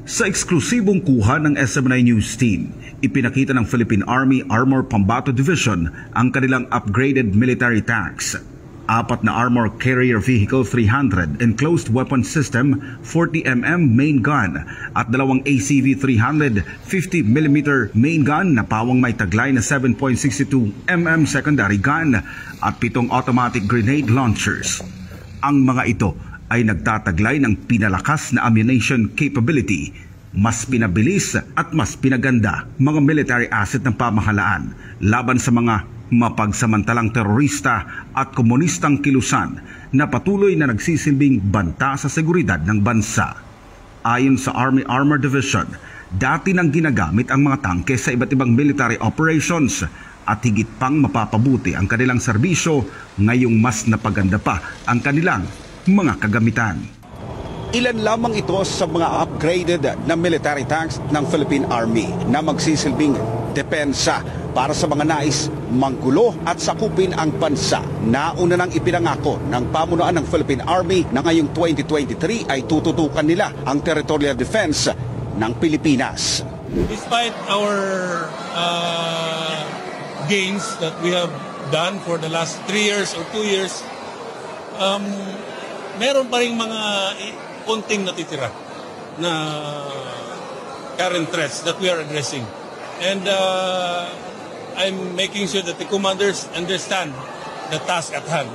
Sa eksklusibong kuha ng SMNI News Team, ipinakita ng Philippine Army Armor Pambato Division ang kanilang upgraded military tanks. 4 na Armor Carrier Vehicle 300 Enclosed Weapon System 40mm main gun at 2 ACV 300 50mm main gun na pawang may taglay na 7.62mm secondary gun at 7 automatic grenade launchers. Ang mga ito ay nagtataglay ng pinalakas na ammunition capability, mas pinabilis at mas pinaganda mga military asset ng pamahalaan laban sa mga mapagsamantalang terorista at komunistang kilusan na patuloy na nagsisilbing banta sa seguridad ng bansa. Ayon sa Army Armor Division, dati nang ginagamit ang mga tangke sa iba't ibang military operations at higit pang mapapabuti ang kanilang serbisyo ngayong mas napaganda pa ang kanilang mga kagamitan. Ilan lamang ito sa mga upgraded na military tanks ng Philippine Army na magsisilbing depensa para sa mga nais manggulo at sakupin ang bansa. Nauna nang ipinangako ng pamunuan ng Philippine Army na ngayong 2023 ay tututukan nila ang territorial defense ng Pilipinas. Despite our gains that we have done for the last 3 years or 2 years, meron pa rin mga konting natitira na current threats that we are addressing. And I'm making sure that the commanders understand the task at hand.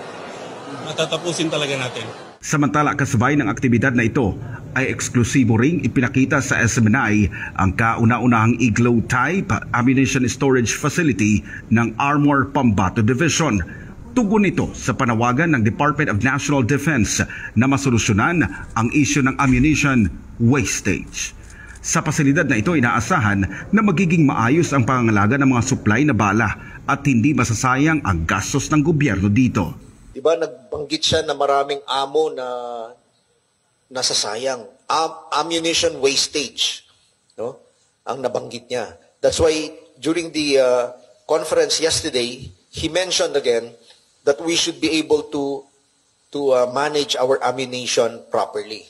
Matatapusin talaga natin. Samantala, kasabay ng aktibidad na ito ay eksklusibo ring ipinakita sa SMNI ang kauna-unahang Igloo type ammunition storage facility ng Armor Pambato Division. Tugon nito sa panawagan ng Department of National Defense na masolusyonan ang isyu ng ammunition wastage. Sa pasilidad na ito, inaasahan na magiging maayos ang pangangalaga ng mga supply na bala at hindi masasayang ang gastos ng gobyerno dito. Diba nagbanggit siya na maraming ammo na nasasayang. Ammunition wastage, no? Ang nabanggit niya. That's why during the conference yesterday, he mentioned again that we should be able to manage our ammunition properly.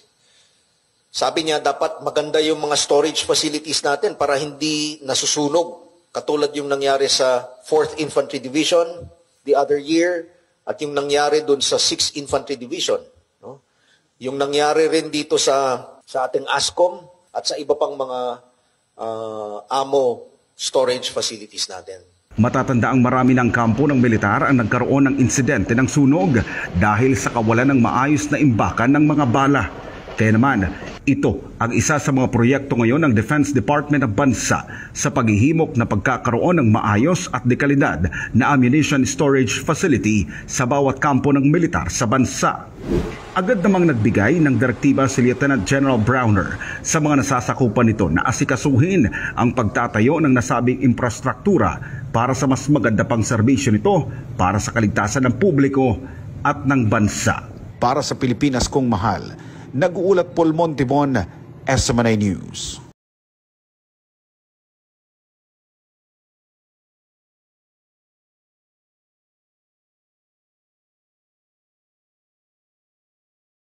Sabi niya, dapat maganda yung mga storage facilities natin para hindi nasusunog. Katulad yung nangyari sa 4th Infantry Division the other year at yung nangyari dun sa 6th Infantry Division. No? Yung nangyari rin dito sa ating ASCOM at sa iba pang mga ammo storage facilities natin. Matatanda ang marami ng kampo ng militar ang nagkaroon ng insidente ng sunog dahil sa kawalan ng maayos na imbakan ng mga bala. Kaya naman, ito ang isa sa mga proyekto ngayon ng Defense Department ng bansa sa paghihimok na pagkakaroon ng maayos at dekalidad na ammunition storage facility sa bawat kampo ng militar sa bansa. Agad namang nagbigay ng direktiba si Lieutenant General Browner sa mga nasasakupan nito na asikasuhin ang pagtatayo ng nasabing infrastruktura para sa mas maganda pang serbisyo nito para sa kaligtasan ng publiko at ng bansa. Para sa Pilipinas kong mahal, nag-uulat Paul Montibon, SMNI News.